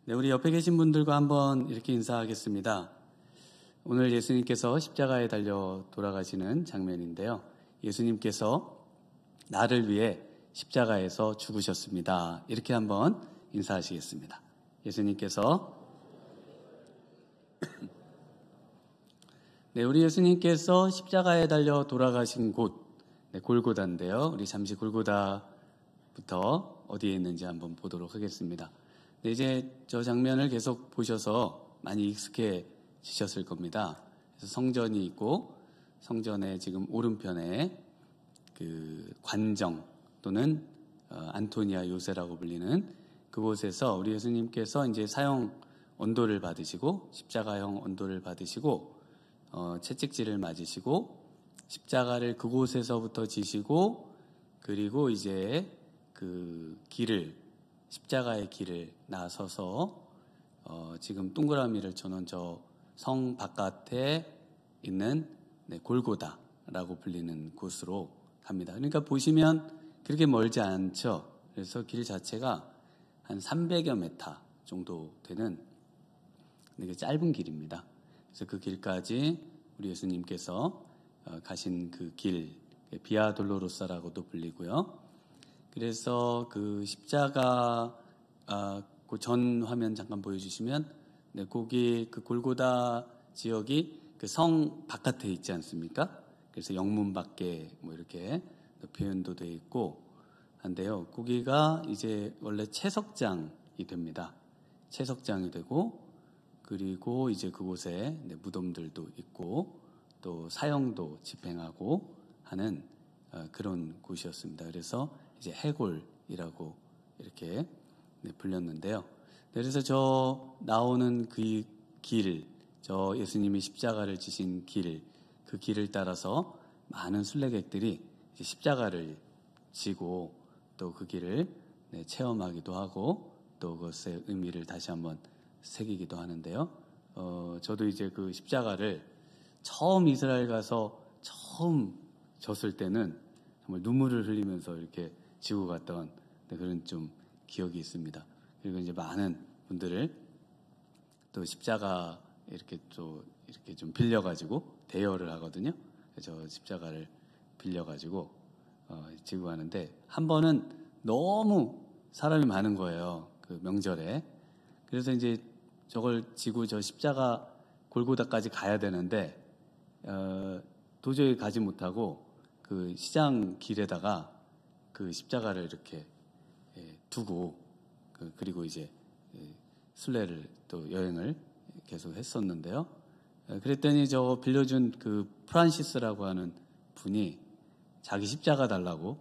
네, 우리 옆에 계신 분들과 한번 이렇게 인사하겠습니다. 오늘 예수님께서 십자가에 달려 돌아가시는 장면인데요. 예수님께서 나를 위해 십자가에서 죽으셨습니다. 이렇게 한번 인사하시겠습니다. 예수님께서 네, 우리 예수님께서 십자가에 달려 돌아가신 곳 골고다인데요. 우리 잠시 골고다부터 어디에 있는지 한번 보도록 하겠습니다. 네, 이제 저 장면을 계속 보셔서 많이 익숙해지셨을 겁니다. 그래서 성전이 있고 성전의 지금 오른편에 그 관정 또는 안토니아 요새라고 불리는 그곳에서 우리 예수님께서 이제 사형 언도를 받으시고 십자가형 언도를 받으시고 채찍질을 맞으시고 십자가를 그곳에서부터 지시고 그리고 이제 그 길을 십자가의 길을 나서서 지금 동그라미를 쳐놓은 저 성 바깥에 있는 골고다라고 불리는 곳으로 갑니다. 그러니까 보시면 그렇게 멀지 않죠. 그래서 길 자체가 한 300여 미터 정도 되는 되게 짧은 길입니다. 그래서 그 길까지 우리 예수님께서 가신 그 길, 비아 돌로로사라고도 불리고요. 그래서 그 십자가 그 전 화면 잠깐 보여주시면 거기 그 골고다 지역이 그 성 바깥에 있지 않습니까? 그래서 영문 밖에 뭐 이렇게 표현도 돼 있고 한데요. 거기가 이제 원래 채석장이 됩니다. 채석장이 되고 그리고 이제 그곳에 무덤들도 있고 또 사형도 집행하고 하는 그런 곳이었습니다. 그래서 이제 해골이라고 이렇게 불렸는데요. 그래서 저 나오는 그 길, 저 예수님이 십자가를 지신 길, 그 길을 따라서 많은 순례객들이 이제 십자가를 지고 또 그 길을 체험하기도 하고 또 그것의 의미를 다시 한번 새기기도 하는데요. 저도 이제 그 십자가를 처음 이스라엘 가서 처음 졌을 때는 정말 눈물을 흘리면서 이렇게 지고 갔던 그런 좀 기억이 있습니다. 그리고 이제 많은 분들을 또 십자가 이렇게 좀 빌려가지고 대여를 하거든요. 저 십자가를 빌려가지고 지고 가는데 한 번은 너무 사람이 많은 거예요. 그 명절에. 그래서 이제 저걸 지고 저 십자가 골고다까지 가야 되는데 도저히 가지 못하고 그 시장 길에다가 그 십자가를 이렇게 두고 그리고 이제 순례를 또 여행을 계속 했었는데요. 그랬더니 저 빌려준 그 프란시스라고 하는 분이 자기 십자가 달라고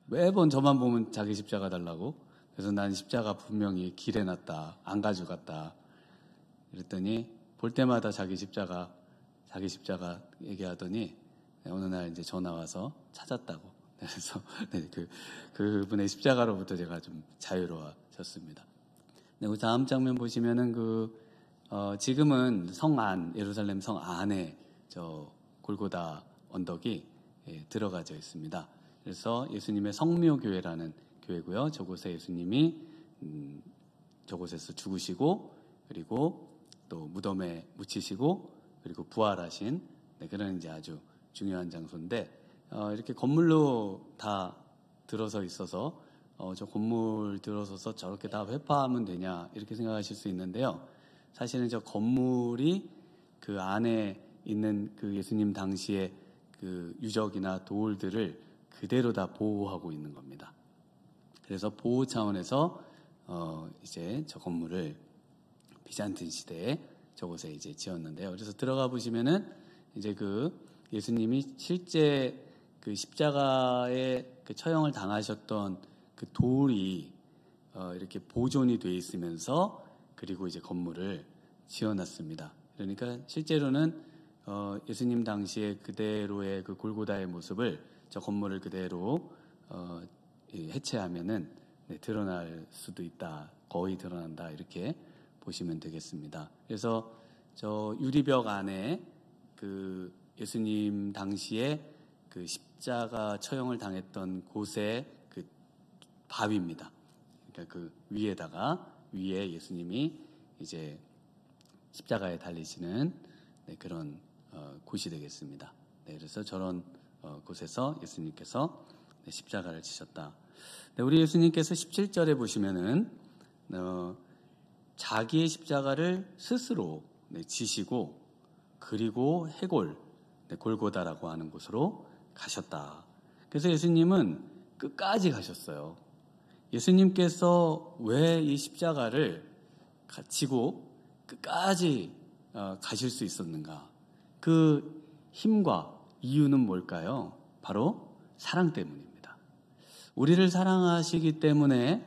매번 저만 보면 자기 십자가 달라고 그래서 난 십자가 분명히 길에 놨다 안 가져갔다 그랬더니 볼 때마다 자기 십자가 얘기하더니 어느 날 이제 전화 와서 찾았다고 그래서 그분의 십자가로부터 제가 좀 자유로워졌습니다. 그 다음 장면 보시면은 지금은 성 안, 예루살렘 성 안에 저 골고다 언덕이 들어가져 있습니다. 그래서 예수님의 성묘교회라는 교회고요. 저곳에 예수님이 저곳에서 죽으시고 그리고 또 무덤에 묻히시고 그리고 부활하신 그런 이제 아주 중요한 장소인데 이렇게 건물로 다 들어서 있어서 저 건물 들어서서 저렇게 다 회파하면 되냐 이렇게 생각하실 수 있는데요. 사실은 저 건물이 그 안에 있는 그 예수님 당시의 그 유적이나 도울들을 그대로 다 보호하고 있는 겁니다. 그래서 보호 차원에서 이제 저 건물을 비잔틴 시대에 저곳에 이제 지었는데요. 그래서 들어가 보시면은 이제 그 예수님이 실제 그 십자가에 그 처형을 당하셨던 그 돌이 이렇게 보존이 돼 있으면서 그리고 이제 건물을 지어놨습니다. 그러니까 실제로는 예수님 당시에 그대로의 그 골고다의 모습을 저 건물을 그대로 해체하면은 드러날 수도 있다. 거의 드러난다. 이렇게 보시면 되겠습니다. 그래서 저 유리벽 안에 그 예수님 당시에 그 십자가 처형을 당했던 곳의 그 바위입니다. 그러니까 그 위에다가 위에 예수님이 이제 십자가에 달리시는 그런 곳이 되겠습니다. 그래서 저런 곳에서 예수님께서 십자가를 지셨다. 우리 예수님께서 17절에 보시면은 자기의 십자가를 스스로 지시고 그리고 해골 골고다라고 하는 곳으로 가셨다. 그래서 예수님은 끝까지 가셨어요. 예수님께서 왜 이 십자가를 지고 끝까지 가실 수 있었는가? 그 힘과 이유는 뭘까요? 바로 사랑 때문입니다. 우리를 사랑하시기 때문에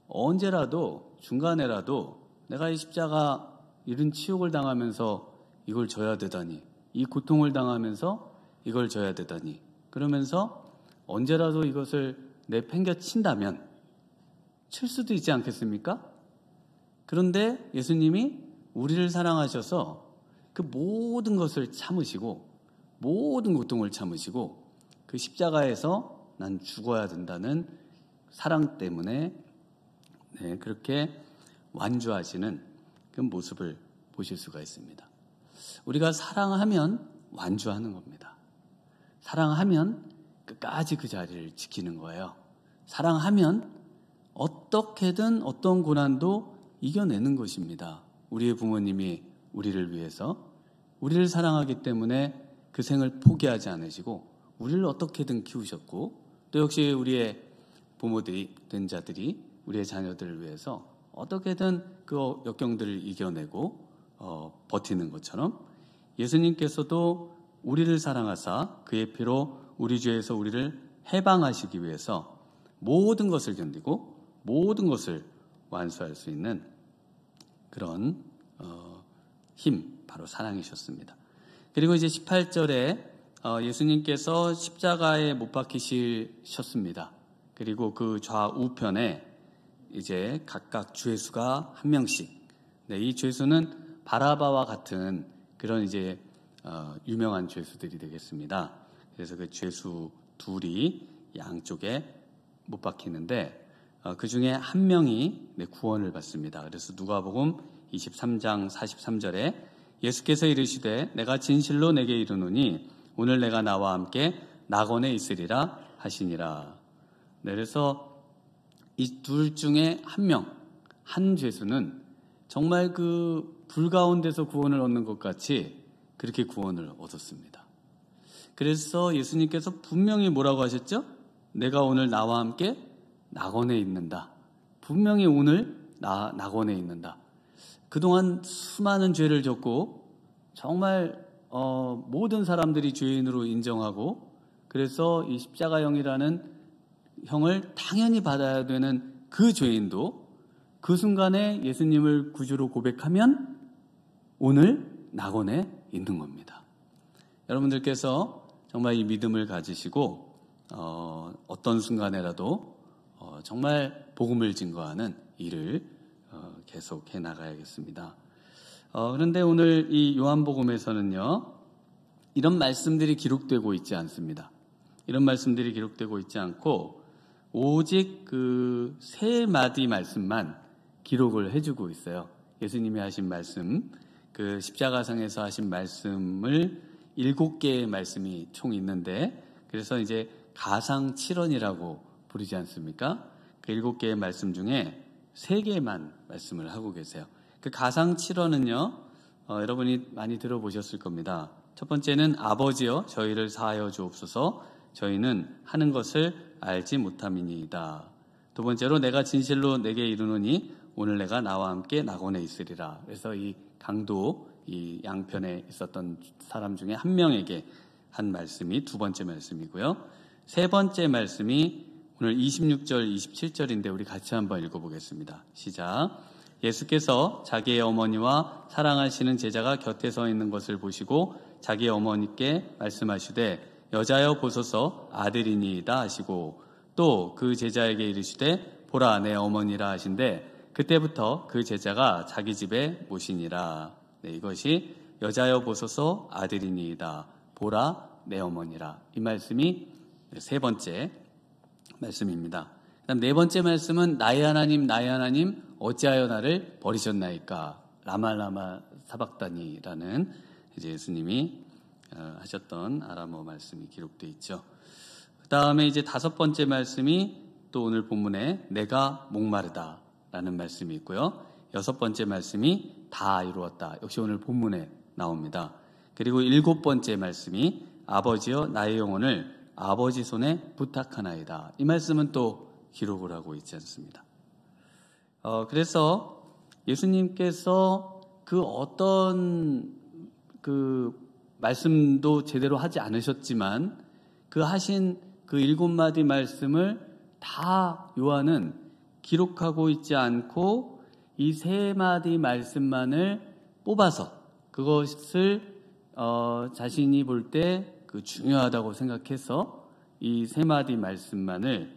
언제라도 중간에라도 내가 이 십자가 이런 치욕을 당하면서 이걸 져야 되다니, 이 고통을 당하면서 이걸 져야 되다니, 그러면서 언제라도 이것을 내팽개친다면 칠 수도 있지 않겠습니까? 그런데 예수님이 우리를 사랑하셔서 그 모든 것을 참으시고 모든 고통을 참으시고 그 십자가에서 난 죽어야 된다는 사랑 때문에 그렇게 완주하시는 그 모습을 보실 수가 있습니다. 우리가 사랑하면 완주하는 겁니다. 사랑하면 끝까지 그 자리를 지키는 거예요. 사랑하면 어떻게든 어떤 고난도 이겨내는 것입니다. 우리의 부모님이 우리를 위해서 우리를 사랑하기 때문에 그 생을 포기하지 않으시고 우리를 어떻게든 키우셨고 또 역시 우리의 부모들이 된 자들이 우리의 자녀들을 위해서 어떻게든 그 역경들을 이겨내고 버티는 것처럼 예수님께서도 우리를 사랑하사 그의 피로 우리 죄에서 우리를 해방하시기 위해서 모든 것을 견디고 모든 것을 완수할 수 있는 그런 힘, 바로 사랑이셨습니다. 그리고 이제 18절에 예수님께서 십자가에 못 박히셨습니다. 그리고 그 좌우편에 이제 각각 죄수가 한 명씩, 이 죄수는 바라바와 같은 그런 이제 유명한 죄수들이 되겠습니다. 그래서 그 죄수 둘이 양쪽에 못 박히는데 그 중에 한 명이 구원을 받습니다. 그래서 누가복음 23장 43절에 예수께서 이르시되 내가 진실로 내게 이르노니 오늘 내가 나와 함께 낙원에 있으리라 하시니라. 그래서 이 둘 중에 한 명, 한 죄수는 정말 그 불 가운데서 구원을 얻는 것 같이 그렇게 구원을 얻었습니다. 그래서 예수님께서 분명히 뭐라고 하셨죠? 내가 오늘 나와 함께 낙원에 있는다. 분명히 오늘 낙원에 있는다. 그동안 수많은 죄를 졌고 정말 모든 사람들이 죄인으로 인정하고 그래서 이 십자가형이라는 형을 당연히 받아야 되는 그 죄인도 그 순간에 예수님을 구주로 고백하면 오늘 낙원에 있는 겁니다. 여러분들께서 정말 이 믿음을 가지시고 어떤 순간에라도 정말 복음을 증거하는 일을 계속해 나가야겠습니다. 그런데 오늘 이 요한복음에서는요, 이런 말씀들이 기록되고 있지 않습니다. 이런 말씀들이 기록되고 있지 않고 오직 그 세 마디 말씀만 기록을 해주고 있어요. 예수님이 하신 말씀, 그 십자가상에서 하신 말씀을 7개의 말씀이 총 있는데 그래서 이제 가상칠언이라고 부르지 않습니까? 그 7개의 말씀 중에 3개만 말씀을 하고 계세요. 그 가상칠언은요, 여러분이 많이 들어보셨을 겁니다. 첫 번째는 아버지여 저희를 사하여 주옵소서 저희는 하는 것을 알지 못함이니이다. 두 번째로 내가 진실로 내게 이르노니 오늘 내가 나와 함께 낙원에 있으리라. 그래서 이 강도 이 양편에 있었던 사람 중에 한 명에게 한 말씀이 두 번째 말씀이고요. 세 번째 말씀이 오늘 26절, 27절인데 우리 같이 한번 읽어보겠습니다. 시작. 예수께서 자기의 어머니와 사랑하시는 제자가 곁에 서 있는 것을 보시고 자기의 어머니께 말씀하시되 여자여 보소서 아들이니이다 하시고 또 그 제자에게 이르시되 보라 내 어머니라 하신대 그때부터 그 제자가 자기 집에 모시니라. 이것이 여자여 보소서 아들이니이다 보라 내 어머니라. 이 말씀이 세 번째 말씀입니다. 그다음 네 번째 말씀은 나의 하나님 어찌하여 나를 버리셨나이까? 라마 사박다니라는 이제 예수님이 하셨던 아람어 말씀이 기록되어 있죠. 그 다음에 이제 5번째 말씀이 또 오늘 본문에 내가 목마르다 라는 말씀이 있고요. 6번째 말씀이 다 이루었다. 역시 오늘 본문에 나옵니다. 그리고 7번째 말씀이 아버지여 나의 영혼을 아버지 손에 부탁하나이다. 이 말씀은 또 기록을 하고 있지 않습니다. 그래서 예수님께서 그 어떤 그 말씀도 제대로 하지 않으셨지만 그 하신 그 7마디 말씀을 다 요한은 기록하고 있지 않고 이 3마디 말씀만을 뽑아서 그것을 자신이 볼 때 그 중요하다고 생각해서 이 3마디 말씀만을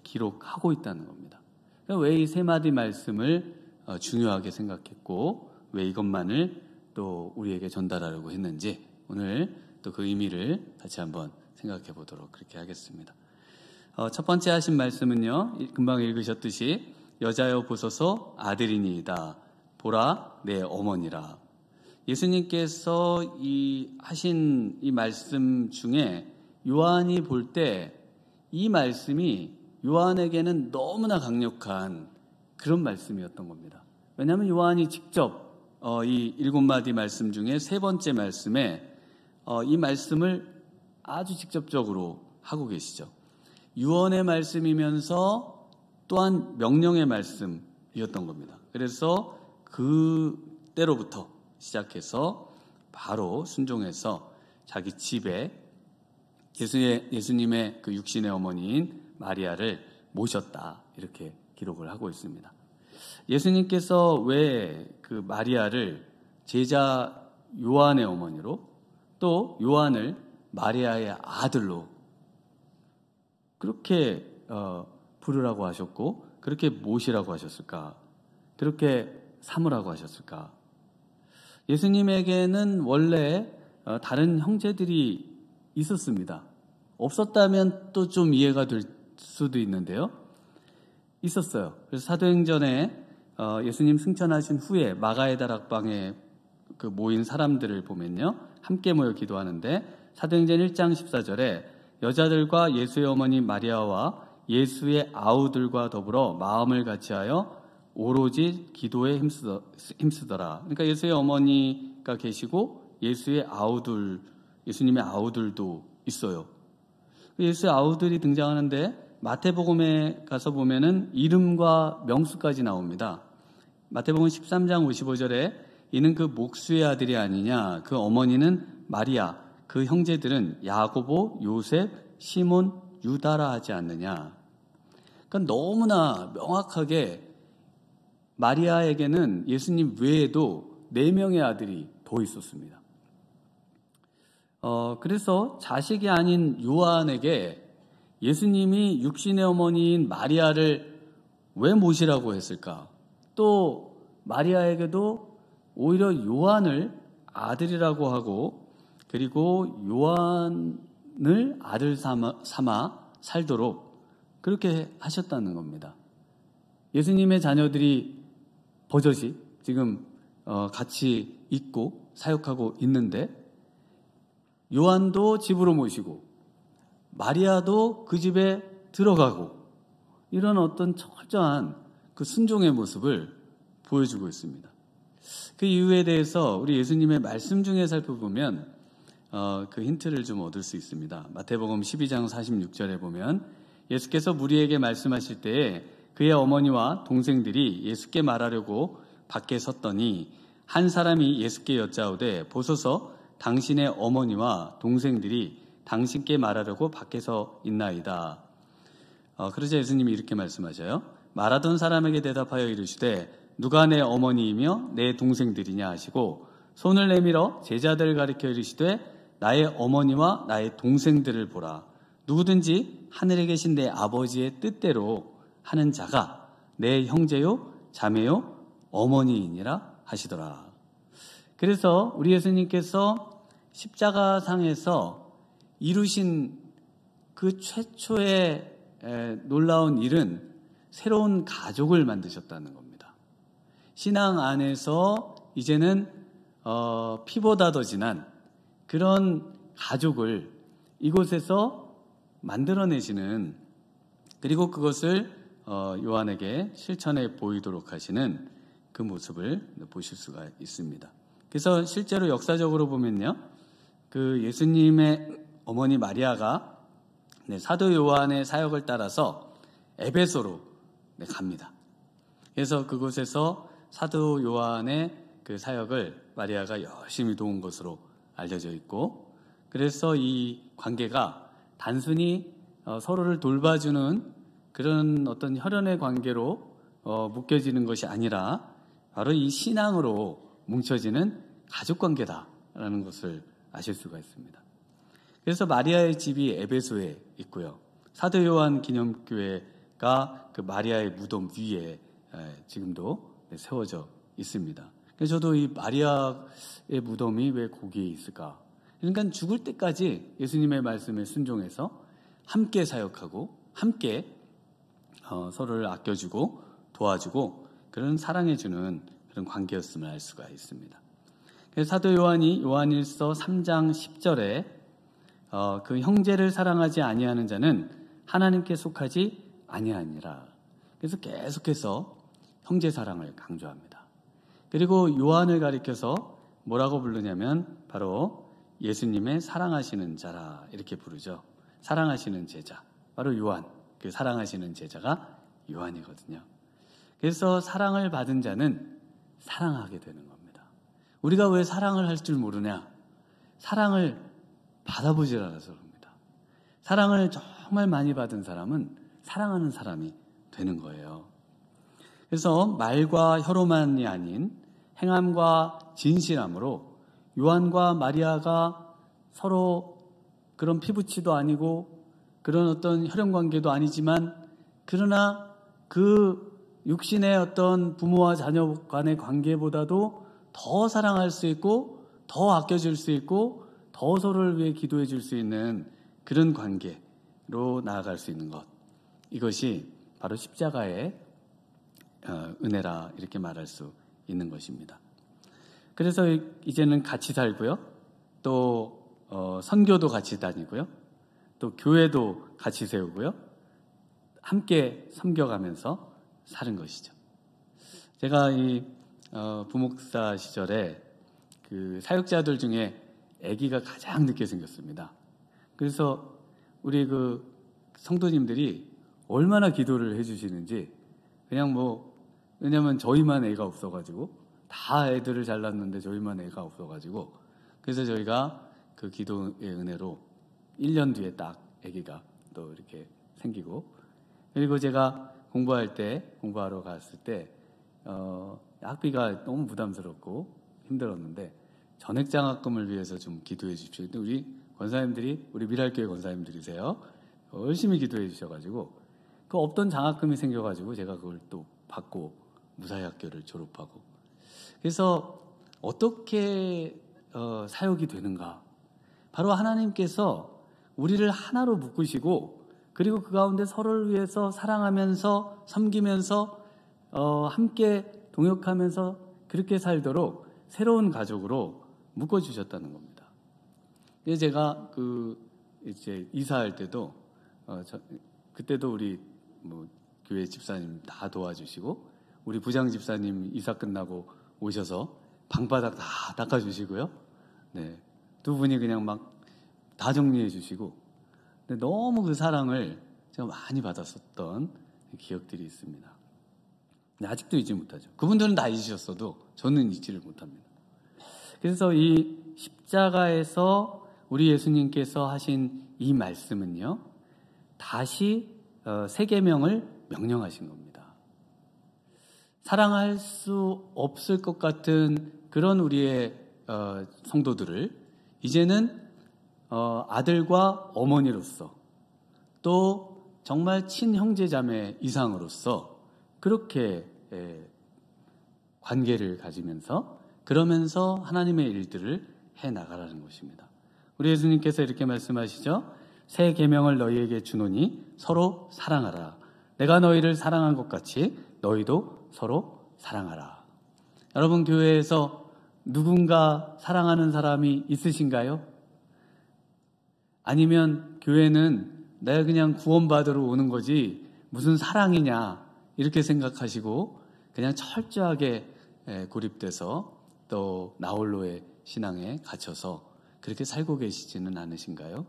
기록하고 있다는 겁니다. 왜 이 3마디 말씀을 중요하게 생각했고 왜 이것만을 또 우리에게 전달하려고 했는지 오늘 또 그 의미를 같이 한번 생각해 보도록 그렇게 하겠습니다. 첫 번째 하신 말씀은요, 금방 읽으셨듯이 여자여 보소서 아들이니이다. 보라 내 어머니라. 예수님께서 하신 이 말씀 중에 요한이 볼 때 이 말씀이 요한에게는 너무나 강력한 그런 말씀이었던 겁니다. 왜냐하면 요한이 직접 이 7마디 말씀 중에 3번째 말씀에 이 말씀을 아주 직접적으로 하고 계시죠. 유언의 말씀이면서 또한 명령의 말씀이었던 겁니다. 그래서 그때로부터 시작해서 바로 순종해서 자기 집에 예수님의 그 육신의 어머니인 마리아를 모셨다. 이렇게 기록을 하고 있습니다. 예수님께서 왜 그 마리아를 제자 요한의 어머니로 또 요한을 마리아의 아들로 그렇게 부르라고 하셨고 그렇게 모시라고 하셨을까? 그렇게 삼으라고 하셨을까? 예수님에게는 원래 다른 형제들이 있었습니다. 없었다면 또 좀 이해가 될 수도 있는데요. 있었어요. 그래서 사도행전에 예수님 승천하신 후에 마가의 다락방에 그 모인 사람들을 보면요. 함께 모여 기도하는데 사도행전 1장 14절에 여자들과 예수의 어머니 마리아와 예수의 아우들과 더불어 마음을 같이하여 오로지 기도에 힘쓰더라. 그러니까 예수의 어머니가 계시고 예수님의 아우들도 있어요. 예수의 아우들이 등장하는데 마태복음에 가서 보면은 이름과 명수까지 나옵니다. 마태복음 13장 55절에 이는 그 목수의 아들이 아니냐, 그 어머니는 마리아, 그 형제들은 야고보, 요셉, 시몬, 유다라 하지 않느냐. 그러니까 너무나 명확하게 마리아에게는 예수님 외에도 4명의 아들이 더 있었습니다. 그래서 자식이 아닌 요한에게 예수님이 육신의 어머니인 마리아를 왜 모시라고 했을까? 또 마리아에게도 오히려 요한을 아들이라고 하고 그리고 요한을 아들 삼아 살도록 그렇게 하셨다는 겁니다. 예수님의 자녀들이 버젓이 지금 같이 있고 사역하고 있는데 요한도 집으로 모시고 마리아도 그 집에 들어가고 이런 어떤 철저한 그 순종의 모습을 보여주고 있습니다. 그 이유에 대해서 우리 예수님의 말씀 중에 살펴보면 그 힌트를 좀 얻을 수 있습니다. 마태복음 12장 46절에 보면 예수께서 무리에게 말씀하실 때에 그의 어머니와 동생들이 예수께 말하려고 밖에 섰더니 한 사람이 예수께 여짜오되 보소서 당신의 어머니와 동생들이 당신께 말하려고 밖에서 있나이다. 그러자 예수님이 이렇게 말씀하셔요. 말하던 사람에게 대답하여 이르시되 누가 내 어머니이며 내 동생들이냐 하시고 손을 내밀어 제자들을 가리켜 이르시되 나의 어머니와 나의 동생들을 보라. 누구든지 하늘에 계신 내 아버지의 뜻대로 하는 자가 내 형제요 자매요 어머니이니라 하시더라. 그래서 우리 예수님께서 십자가상에서 이루신 그 최초의 놀라운 일은 새로운 가족을 만드셨다는 겁니다. 신앙 안에서 이제는 피보다 더 진한 그런 가족을 이곳에서 만들어내시는, 그리고 그것을 요한에게 실천해 보이도록 하시는 그 모습을 보실 수가 있습니다. 그래서 실제로 역사적으로 보면요, 그 예수님의 어머니 마리아가 사도 요한의 사역을 따라서 에베소로 갑니다. 그래서 그곳에서 사도 요한의 그 사역을 마리아가 열심히 도운 것으로 알려져 있고, 그래서 이 관계가 단순히 서로를 돌봐주는 그런 어떤 혈연의 관계로 묶여지는 것이 아니라 바로 이 신앙으로 뭉쳐지는 가족관계다라는 것을 아실 수가 있습니다. 그래서 마리아의 집이 에베소에 있고요, 사도 요한 기념교회가 그 마리아의 무덤 위에 지금도 세워져 있습니다. 그래서 저도 이 마리아의 무덤이 왜 거기에 있을까? 그러니까 죽을 때까지 예수님의 말씀에 순종해서 함께 사역하고 함께 서로를 아껴주고 도와주고 그런 사랑해주는 그런 관계였음을 알 수가 있습니다. 그래서 사도 요한이 요한일서 3장 10절에 그 형제를 사랑하지 아니하는 자는 하나님께 속하지 아니하니라. 그래서 계속해서 형제 사랑을 강조합니다. 그리고 요한을 가리켜서 뭐라고 부르냐면 바로 예수님의 사랑하시는 자라 이렇게 부르죠. 사랑하시는 제자, 바로 요한, 그 사랑하시는 제자가 요한이거든요. 그래서 사랑을 받은 자는 사랑하게 되는 겁니다. 우리가 왜 사랑을 할 줄 모르냐? 사랑을 받아보질 않아서 그럽니다. 사랑을 정말 많이 받은 사람은 사랑하는 사람이 되는 거예요. 그래서 말과 혀로만이 아닌 행함과 진실함으로 요한과 마리아가 서로 그런 피부치도 아니고 그런 어떤 혈연관계도 아니지만, 그러나 그 육신의 어떤 부모와 자녀 간의 관계보다도 더 사랑할 수 있고 더 아껴줄 수 있고 더 서로를 위해 기도해 줄 수 있는 그런 관계로 나아갈 수 있는 것, 이것이 바로 십자가의 은혜라 이렇게 말할 수 있는 것입니다. 그래서 이제는 같이 살고요, 또 선교도 같이 다니고요, 또 교회도 같이 세우고요, 함께 섬겨가면서 사는 것이죠. 제가 이 부목사 시절에 그 사역자들 중에 아기가 가장 늦게 생겼습니다. 그래서 우리 그 성도님들이 얼마나 기도를 해주시는지, 그냥 왜냐면 저희만 애가 없어가지고, 다 애들을 잘 낳았는데 저희만 애가 없어가지고, 그래서 저희가 그 기도의 은혜로 1년 뒤에 딱 아기가 또 이렇게 생기고, 그리고 제가 공부하러 갔을 때 학비가 너무 부담스럽고 힘들었는데 전액장학금을 위해서 좀 기도해 주십시오. 우리 권사님들이, 우리 미랄교회 권사님들이세요. 열심히 기도해 주셔가지고 그 없던 장학금이 생겨가지고 제가 그걸 또 받고 무사히 학교를 졸업하고, 그래서 어떻게 사역이 되는가? 바로 하나님께서 우리를 하나로 묶으시고, 그리고 그 가운데 서로를 위해서 사랑하면서 섬기면서 함께 동역하면서 그렇게 살도록 새로운 가족으로 묶어주셨다는 겁니다. 그래서 제가 이제 이사할 때도 그때도 우리 교회 집사님 다 도와주시고, 우리 부장 집사님 이사 끝나고 오셔서 방바닥 다 닦아주시고요. 네, 두 분이 그냥 막 다 정리해 주시고, 근데 너무 그 사랑을 제가 많이 받았었던 기억들이 있습니다. 근데 아직도 잊지 못하죠. 그분들은 다 잊으셨어도 저는 잊지를 못합니다. 그래서 이 십자가에서 우리 예수님께서 하신 이 말씀은요, 다시 새 계명을 명령하신 겁니다. 사랑할 수 없을 것 같은 그런 우리의 성도들을 이제는 아들과 어머니로서, 또 정말 친형제자매 이상으로서 그렇게 관계를 가지면서, 그러면서 하나님의 일들을 해나가라는 것입니다. 우리 예수님께서 이렇게 말씀하시죠. 새 계명을 너희에게 주노니 서로 사랑하라. 내가 너희를 사랑한 것 같이 너희도 서로 사랑하라. 여러분 교회에서 누군가 사랑하는 사람이 있으신가요? 아니면 교회는 내가 그냥 구원받으러 오는 거지 무슨 사랑이냐 이렇게 생각하시고 그냥 철저하게 고립돼서 또 나홀로의 신앙에 갇혀서 그렇게 살고 계시지는 않으신가요?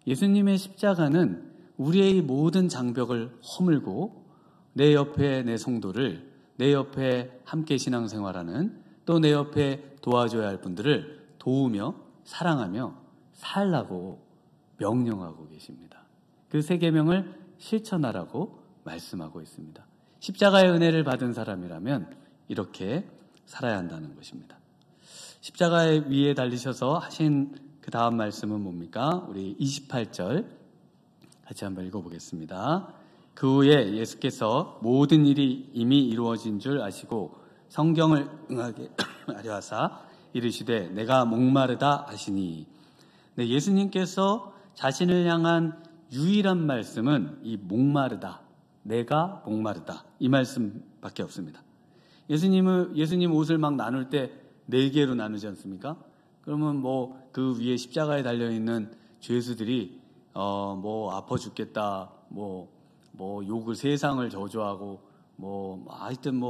예수님의 십자가는 우리의 모든 장벽을 허물고 내 옆에 내 성도를, 내 옆에 함께 신앙생활하는, 또 내 옆에 도와줘야 할 분들을 도우며 사랑하며 살라고 명령하고 계십니다. 그 세 계명을 실천하라고 말씀하고 있습니다. 십자가의 은혜를 받은 사람이라면 이렇게 살아야 한다는 것입니다. 십자가 위에 달리셔서 하신 그 다음 말씀은 뭡니까? 우리 28절 같이 한번 읽어보겠습니다. 그 후에 예수께서 모든 일이 이미 이루어진 줄 아시고 성경을 응하게 하려 하사 이르시되 내가 목마르다 하시니. 네, 예수님께서 자신을 향한 유일한 말씀은 이 목마르다, 내가 목마르다 이 말씀밖에 없습니다. 예수님 옷을 막 나눌 때 4개로 나누지 않습니까? 그러면 뭐 그 위에 십자가에 달려있는 죄수들이 뭐 아파 죽겠다, 뭐 욕을 세상을 저주하고 하여튼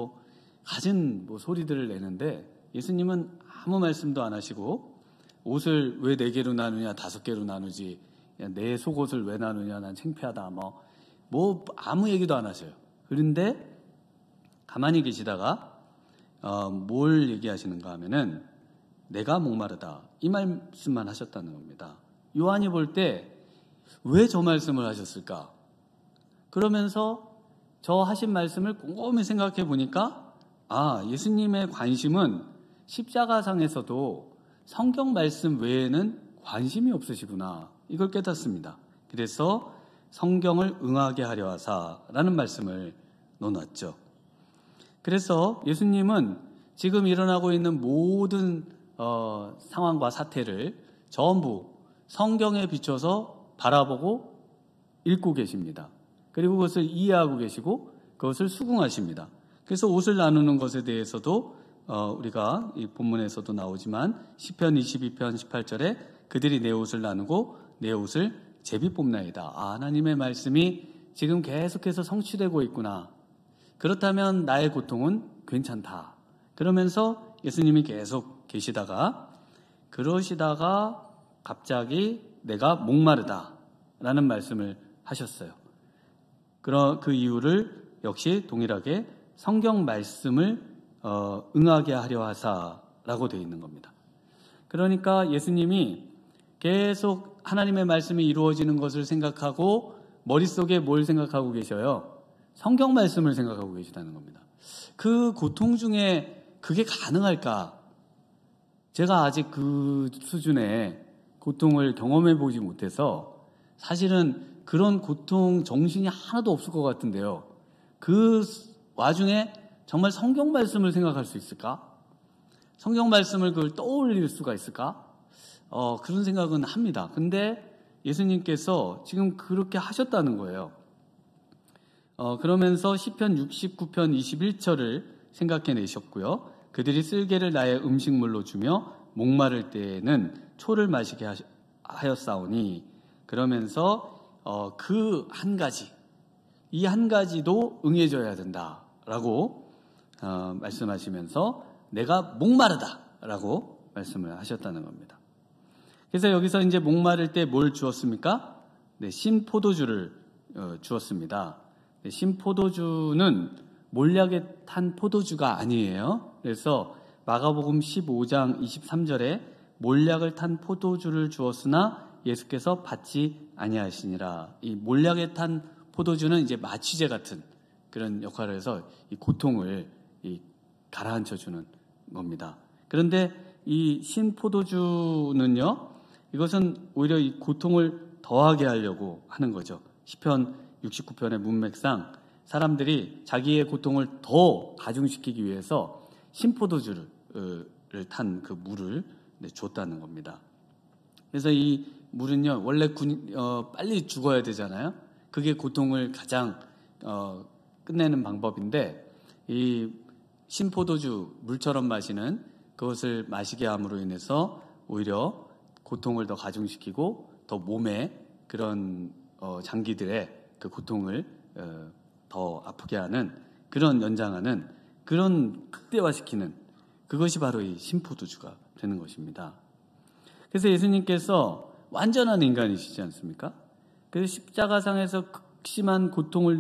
가진 소리들을 내는데 예수님은 아무 말씀도 안 하시고 옷을 왜 4개로 나누냐 5개로 나누지 내 속옷을 왜 나누냐 난 창피하다 아무 얘기도 안 하셔요. 그런데 가만히 계시다가 뭘 얘기하시는가 하면은 내가 목마르다 이 말씀만 하셨다는 겁니다. 요한이 볼 때 왜 저 말씀을 하셨을까? 그러면서 저 하신 말씀을 곰곰이 생각해 보니까 예수님의 관심은 십자가상에서도 성경 말씀 외에는 관심이 없으시구나 이걸 깨닫습니다. 그래서 성경을 응하게 하려 하사라는 말씀을 넣어놨죠. 그래서 예수님은 지금 일어나고 있는 모든 상황과 사태를 전부 성경에 비춰서 바라보고 읽고 계십니다. 그리고 그것을 이해하고 계시고 그것을 수긍하십니다. 그래서 옷을 나누는 것에 대해서도 우리가 이 본문에서도 나오지만 시편 22편 18절에 그들이 내 옷을 나누고 내 옷을 제비 뽑나이다. 하나님의 말씀이 지금 계속해서 성취되고 있구나. 그렇다면 나의 고통은 괜찮다. 그러면서 예수님이 계속 그러시다가 갑자기 내가 목마르다 라는 말씀을 하셨어요. 그 이유를 역시 동일하게 성경 말씀을 응하게 하려 하사라고 되어 있는 겁니다. 그러니까 예수님이 계속 하나님의 말씀이 이루어지는 것을 생각하고 머릿속에 뭘 생각하고 계셔요? 성경 말씀을 생각하고 계시다는 겁니다. 그 고통 중에 그게 가능할까? 제가 아직 그 수준의 고통을 경험해 보지 못해서 사실은 그런 고통 정신이 하나도 없을 것 같은데요. 그 와중에 정말 성경 말씀을 생각할 수 있을까? 성경 말씀을 그걸 떠올릴 수가 있을까? 그런 생각은 합니다. 근데 예수님께서 지금 그렇게 하셨다는 거예요. 그러면서 시편 69편 21절을 생각해내셨고요. 그들이 쓸개를 나의 음식물로 주며 목마를 때에는 초를 마시게 하였사오니 그러면서 그 한 가지, 이 한 가지도 응해줘야 된다라고 말씀하시면서 내가 목마르다라고 말씀을 하셨다는 겁니다. 그래서 여기서 이제 목마를 때 뭘 주었습니까? 네, 신포도주를 주었습니다. 네, 신포도주는 몰약에 탄 포도주가 아니에요. 그래서 마가복음 15장 23절에 몰약을 탄 포도주를 주었으나 예수께서 받지 아니하시니라. 이 몰약에 탄 포도주는 이제 마취제 같은 그런 역할을 해서 이 고통을 가라앉혀 주는 겁니다. 그런데 이 신포도주는요, 이것은 오히려 이 고통을 더하게 하려고 하는 거죠. 시편 69편의 문맥상 사람들이 자기의 고통을 더 가중시키기 위해서 신포도주를 탄 그 물을 줬다는 겁니다. 그래서 이 물은요, 원래 빨리 죽어야 되잖아요. 그게 고통을 가장 끝내는 방법인데 이 신포도주 물처럼 마시는 그것을 마시게 함으로 인해서 오히려 고통을 더 가중시키고 더 몸에 그런 장기들의 그 고통을 더 아프게 하는 그런 연장하는 그런 극대화시키는 그것이 바로 이 신포도주가 되는 것입니다. 그래서 예수님께서 완전한 인간이시지 않습니까? 그래서 십자가상에서 극심한 고통을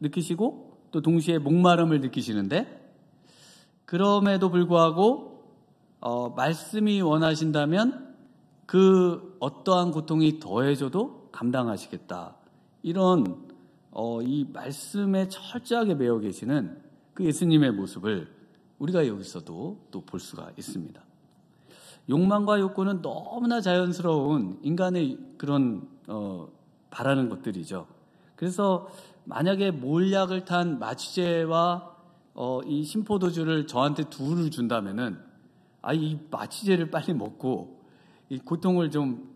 느끼시고 또 동시에 목마름을 느끼시는데 그럼에도 불구하고 말씀이 원하신다면 그 어떠한 고통이 더해져도 감당하시겠다. 이런 이 말씀에 철저하게 매여 계시는 그 예수님의 모습을 우리가 여기서도 또 볼 수가 있습니다. 욕망과 욕구는 너무나 자연스러운 인간의 그런 바라는 것들이죠. 그래서 만약에 몰약을 탄 마취제와 이 신포도주를 저한테 둘을 준다면은 이 마취제를 빨리 먹고 이 고통을 좀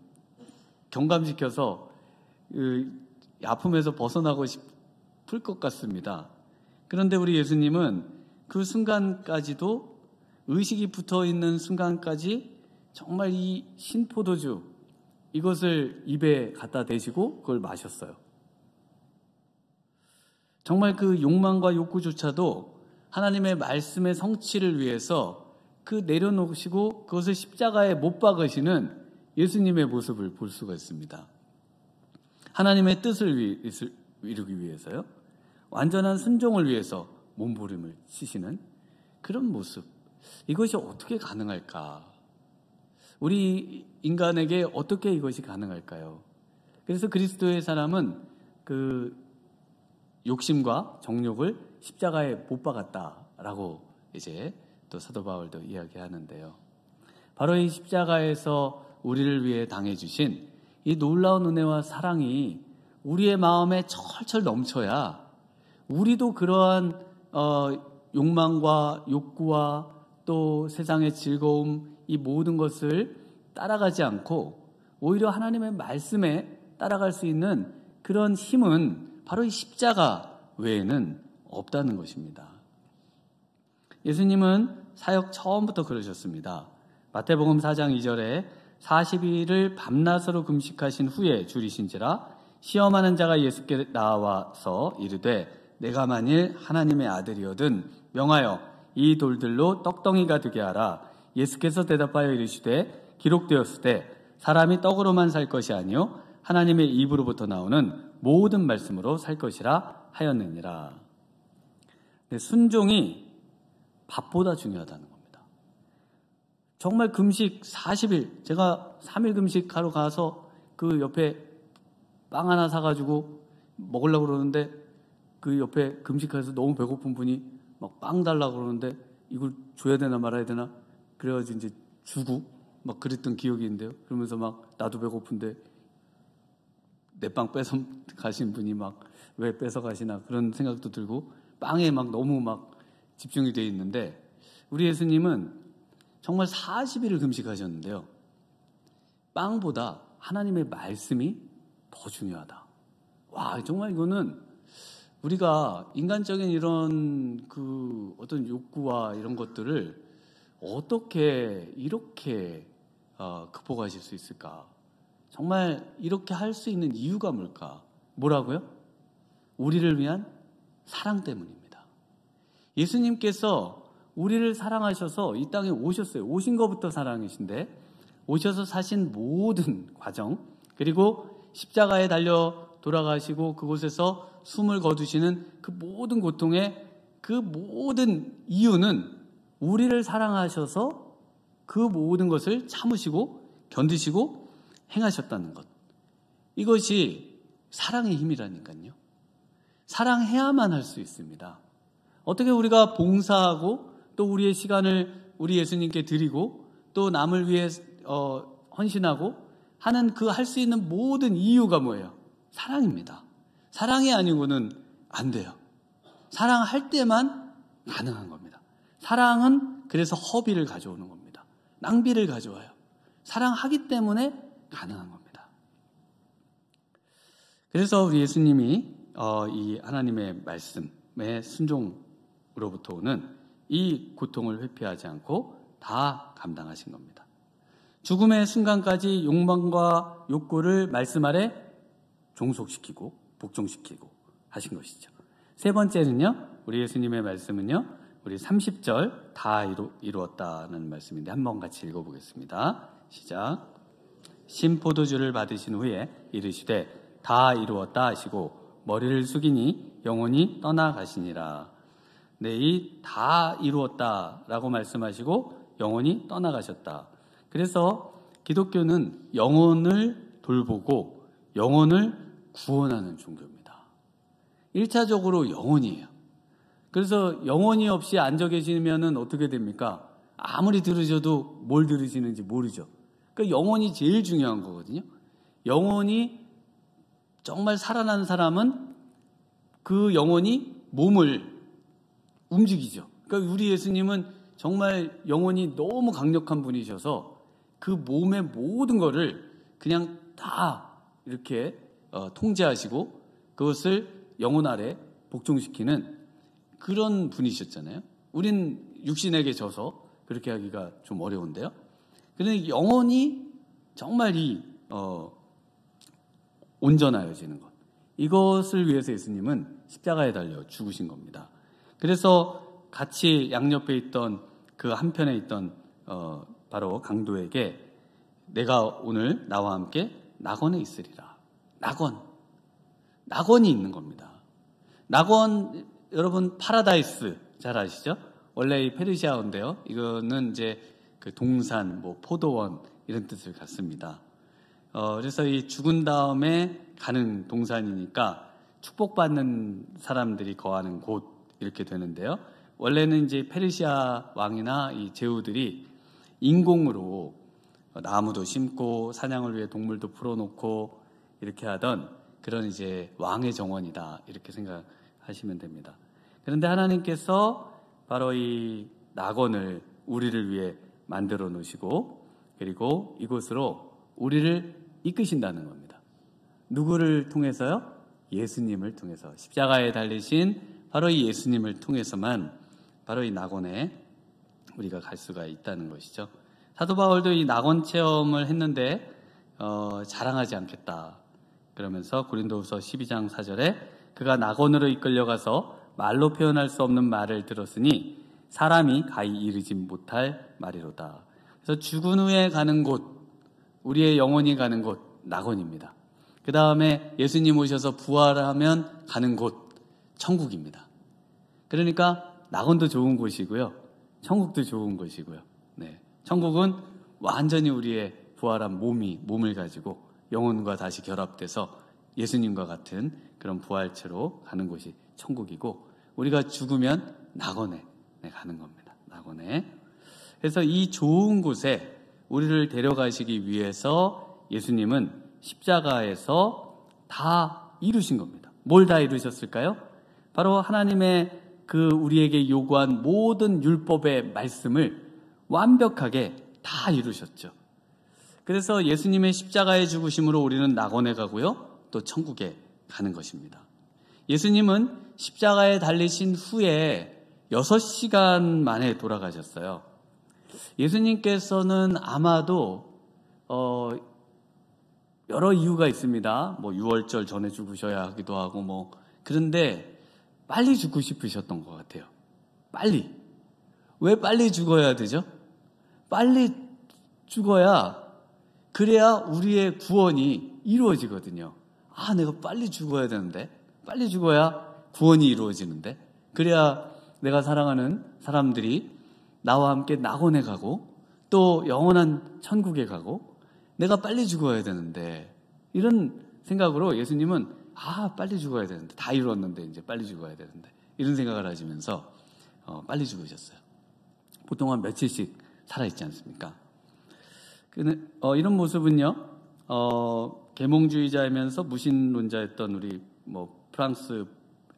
경감시켜서 아픔에서 벗어나고 싶을 것 같습니다. 그런데 우리 예수님은 그 순간까지도 의식이 붙어 있는 순간까지 정말 이 신포도주 이것을 입에 갖다 대시고 그걸 마셨어요. 정말 그 욕망과 욕구조차도 하나님의 말씀의 성취를 위해서 그 내려놓으시고 그것을 십자가에 못 박으시는 예수님의 모습을 볼 수가 있습니다. 하나님의 뜻을 이루기 위해서요. 완전한 순종을 위해서 몸부림을 치시는 그런 모습. 이것이 어떻게 가능할까? 우리 인간에게 어떻게 이것이 가능할까요? 그래서 그리스도의 사람은 그 욕심과 정욕을 십자가에 못 박았다라고 이제 또 사도 바울도 이야기하는데요. 바로 이 십자가에서 우리를 위해 당해주신 이 놀라운 은혜와 사랑이 우리의 마음에 철철 넘쳐야 우리도 그러한 욕망과 욕구와 또 세상의 즐거움 이 모든 것을 따라가지 않고 오히려 하나님의 말씀에 따라갈 수 있는 그런 힘은 바로 이 십자가 외에는 없다는 것입니다. 예수님은 사역 처음부터 그러셨습니다. 마태복음 4장 2절에 40일을 밤낮으로 금식하신 후에 줄이신지라 시험하는 자가 예수께 나와서 이르되 내가 만일 하나님의 아들이거든 명하여 이 돌들로 떡덩이가 되게 하라. 예수께서 대답하여 이르시되 기록되었으되 사람이 떡으로만 살 것이 아니요 하나님의 입으로부터 나오는 모든 말씀으로 살 것이라 하였느니라. 순종이 밥보다 중요하다는 겁니다. 정말 금식 40일, 제가 3일 금식하러 가서 그 옆에 빵 하나 사가지고 먹으려고 그러는데 그 옆에 금식해서 너무 배고픈 분이 막 빵 달라고 그러는데 이걸 줘야 되나 말아야 되나 그래가지고 이제 주고 막 그랬던 기억이 있는데요. 그러면서 막 나도 배고픈데 내 빵 뺏어 가신 분이 막 왜 뺏어 가시나 그런 생각도 들고 빵에 막 너무 막 집중이 되어 있는데 우리 예수님은 정말 40일을 금식하셨는데요. 빵보다 하나님의 말씀이 더 중요하다. 와, 정말 이거는 우리가 인간적인 이런 그 어떤 욕구와 이런 것들을 어떻게 이렇게 극복하실 수 있을까? 정말 이렇게 할 수 있는 이유가 뭘까? 뭐라고요? 우리를 위한 사랑 때문입니다. 예수님께서 우리를 사랑하셔서 이 땅에 오셨어요. 오신 것부터 사랑이신데 오셔서 사신 모든 과정 그리고 십자가에 달려 돌아가시고 그곳에서 숨을 거두시는 그 모든 고통의 그 모든 이유는 우리를 사랑하셔서 그 모든 것을 참으시고 견디시고 행하셨다는 것. 이것이 사랑의 힘이라니까요. 사랑해야만 할 수 있습니다. 어떻게 우리가 봉사하고 또 우리의 시간을 우리 예수님께 드리고 또 남을 위해 헌신하고 하는 그 할 수 있는 모든 이유가 뭐예요? 사랑입니다. 사랑이 아니고는 안 돼요. 사랑할 때만 가능한 겁니다. 사랑은 그래서 허비를 가져오는 겁니다. 낭비를 가져와요. 사랑하기 때문에 가능한 겁니다. 그래서 우리 예수님이 이 하나님의 말씀의 순종으로부터 오는 이 고통을 회피하지 않고 다 감당하신 겁니다. 죽음의 순간까지 욕망과 욕구를 말씀 아래 종속시키고 복종시키고 하신 것이죠. 세 번째는요, 우리 예수님의 말씀은요, 우리 30절 다 이루었다는 말씀인데 한번 같이 읽어보겠습니다. 시작. 신포도주를 받으신 후에 이르시되 다 이루었다 하시고 머리를 숙이니 영혼이 떠나가시니라. 네, 이 다 이루었다라고 말씀하시고 영혼이 떠나가셨다. 그래서 기독교는 영혼을 돌보고 영혼을 구원하는 종교입니다. 1차적으로 영혼이에요. 그래서 영혼이 없이 앉아 계시면 어떻게 됩니까? 아무리 들으셔도 뭘 들으시는지 모르죠. 그러니까 영혼이 제일 중요한 거거든요. 영혼이 정말 살아난 사람은 그 영혼이 몸을 움직이죠. 그러니까 우리 예수님은 정말 영혼이 너무 강력한 분이셔서 그 몸의 모든 거를 그냥 다 이렇게 통제하시고 그것을 영혼 아래 복종시키는 그런 분이셨잖아요. 우린 육신에게 져서 그렇게 하기가 좀 어려운데요. 그런데 영혼이 정말 온전하여지는 것, 이것을 위해서 예수님은 십자가에 달려 죽으신 겁니다. 그래서 같이 양옆에 있던 그 한편에 있던 바로 강도에게 내가 오늘 나와 함께 낙원에 있으리라. 낙원이 있는 겁니다. 낙원, 여러분 파라다이스 잘 아시죠? 원래 이 페르시아어인데요. 이거는 이제 그 동산, 뭐 포도원 이런 뜻을 갖습니다. 그래서 이 죽은 다음에 가는 동산이니까 축복받는 사람들이 거하는 곳 이렇게 되는데요. 원래는 이제 페르시아 왕이나 이 제후들이 인공으로 나무도 심고 사냥을 위해 동물도 풀어놓고 이렇게 하던 그런 이제 왕의 정원이다 이렇게 생각하시면 됩니다. 그런데 하나님께서 바로 이 낙원을 우리를 위해 만들어 놓으시고 그리고 이곳으로 우리를 이끄신다는 겁니다. 누구를 통해서요? 예수님을 통해서 십자가에 달리신 바로 이 예수님을 통해서만 바로 이 낙원에 우리가 갈 수가 있다는 것이죠. 사도 바울도 이 낙원 체험을 했는데 자랑하지 않겠다. 그러면서 고린도후서 12장 4절에 그가 낙원으로 이끌려가서 말로 표현할 수 없는 말을 들었으니 사람이 가히 이르지 못할 말이로다. 그래서 죽은 후에 가는 곳, 우리의 영혼이 가는 곳, 낙원입니다. 그 다음에 예수님 오셔서 부활하면 가는 곳, 천국입니다. 그러니까 낙원도 좋은 곳이고요. 천국도 좋은 곳이고요. 네. 천국은 완전히 우리의 부활한 몸을 가지고 영혼과 다시 결합돼서 예수님과 같은 그런 부활체로 가는 곳이 천국이고 우리가 죽으면 낙원에 가는 겁니다. 낙원에. 그래서 이 좋은 곳에 우리를 데려가시기 위해서 예수님은 십자가에서 다 이루신 겁니다. 뭘 다 이루셨을까요? 바로 하나님의 그 우리에게 요구한 모든 율법의 말씀을 완벽하게 다 이루셨죠. 그래서 예수님의 십자가의 죽으심으로 우리는 낙원에 가고요. 또 천국에 가는 것입니다. 예수님은 십자가에 달리신 후에 6시간 만에 돌아가셨어요. 예수님께서는 아마도 여러 이유가 있습니다. 뭐 6월절 전에 죽으셔야 하기도 하고 그런데 빨리 죽고 싶으셨던 것 같아요. 빨리. 왜 빨리 죽어야 되죠? 빨리 죽어야 그래야 우리의 구원이 이루어지거든요. 내가 빨리 죽어야 되는데 빨리 죽어야 구원이 이루어지는데 그래야 내가 사랑하는 사람들이 나와 함께 낙원에 가고 또 영원한 천국에 가고 내가 빨리 죽어야 되는데 이런 생각으로 예수님은 빨리 죽어야 되는데 다 이루었는데 이제 빨리 죽어야 되는데 이런 생각을 하시면서 빨리 죽으셨어요. 보통 한 며칠씩 살아있지 않습니까? 이런 모습은요 계몽주의자이면서 무신론자였던 우리 프랑스의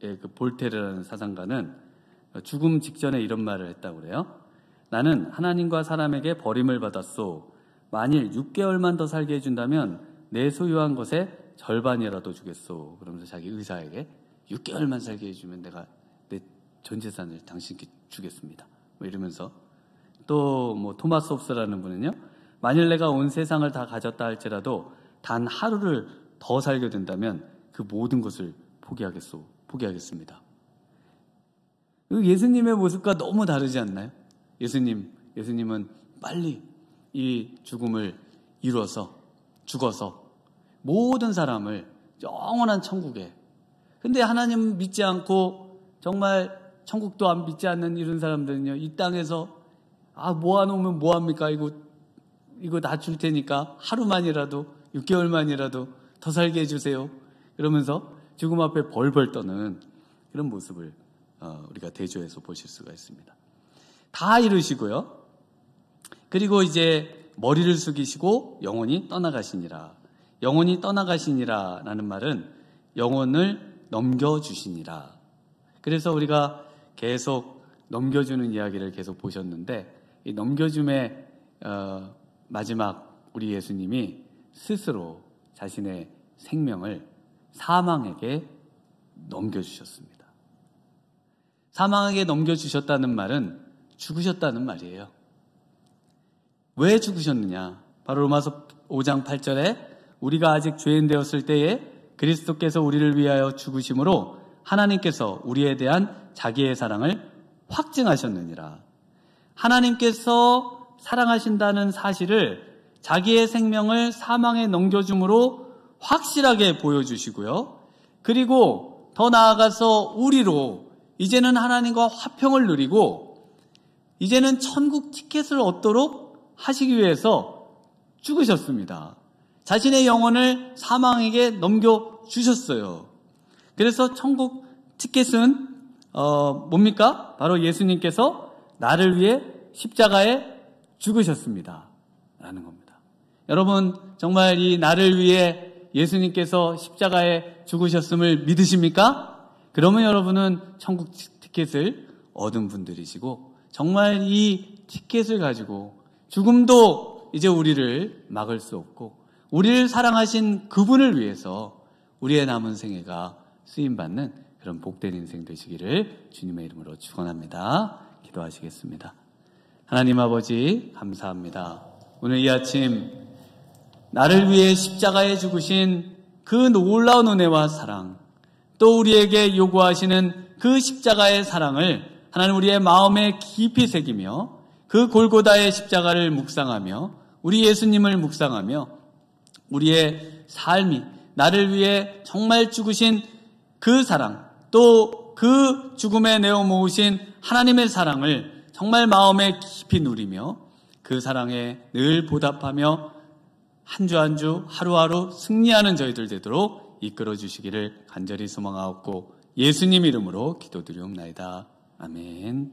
그 볼테르라는 사상가는 죽음 직전에 이런 말을 했다고 그래요. 나는 하나님과 사람에게 버림을 받았소. 만일 6개월만 더 살게 해준다면 내 소유한 것의 절반이라도 주겠소. 그러면서 자기 의사에게 6개월만 살게 해주면 내가 내 전 재산을 당신께 주겠습니다. 뭐 이러면서 또 뭐 토마스 홉스라는 분은요, 만일 내가 온 세상을 다 가졌다 할지라도 단 하루를 더 살게 된다면 그 모든 것을 포기하겠습니다. 예수님의 모습과 너무 다르지 않나요? 예수님은 빨리 이 죽음을 이뤄서 죽어서 모든 사람을 영원한 천국에, 근데 하나님 믿지 않고 정말 천국도 안 믿지 않는 이런 사람들은요, 이 땅에서 모아놓으면 뭐합니까? 이거 다 줄 테니까 하루만이라도 6개월만이라도 더 살게 해주세요. 이러면서 죽음 앞에 벌벌 떠는 이런 모습을 우리가 대조해서 보실 수가 있습니다. 다 이루시고요. 그리고 이제 머리를 숙이시고 영원히 떠나가시니라. 영원히 떠나가시니라 라는 말은 영혼을 넘겨주시니라. 그래서 우리가 계속 넘겨주는 이야기를 계속 보셨는데, 이 넘겨줌의 마지막 우리 예수님이 스스로 자신의 생명을 사망에게 넘겨주셨습니다. 사망에게 넘겨주셨다는 말은 죽으셨다는 말이에요. 왜 죽으셨느냐? 바로 로마서 5장 8절에 우리가 아직 죄인 되었을 때에 그리스도께서 우리를 위하여 죽으심으로 하나님께서 우리에 대한 자기의 사랑을 확증하셨느니라. 하나님께서 사랑하신다는 사실을 자기의 생명을 사망에 넘겨줌으로 확실하게 보여주시고요. 그리고 더 나아가서 우리로 이제는 하나님과 화평을 누리고 이제는 천국 티켓을 얻도록 하시기 위해서 죽으셨습니다. 자신의 영혼을 사망에게 넘겨주셨어요. 그래서 천국 티켓은 뭡니까? 바로 예수님께서 나를 위해 십자가에 죽으셨습니다 라는 겁니다. 여러분, 정말 이 나를 위해 예수님께서 십자가에 죽으셨음을 믿으십니까? 그러면 여러분은 천국 티켓을 얻은 분들이시고, 정말 이 티켓을 가지고 죽음도 이제 우리를 막을 수 없고, 우리를 사랑하신 그분을 위해서 우리의 남은 생애가 쓰임받는 그런 복된 인생 되시기를 주님의 이름으로 축원합니다. 기도하시겠습니다. 하나님 아버지, 감사합니다. 오늘 이 아침 나를 위해 십자가에 죽으신 그 놀라운 은혜와 사랑, 또 우리에게 요구하시는 그 십자가의 사랑을 하나님 우리의 마음에 깊이 새기며 그 골고다의 십자가를 묵상하며 우리 예수님을 묵상하며 우리의 삶이 나를 위해 정말 죽으신 그 사랑, 또 그 죽음에 내어 모으신 하나님의 사랑을 정말 마음에 깊이 누리며 그 사랑에 늘 보답하며 한 주 한 주 하루하루 승리하는 저희들 되도록 이끌어 주시기를 간절히 소망하옵고 예수님 이름으로 기도드리옵나이다. 아멘.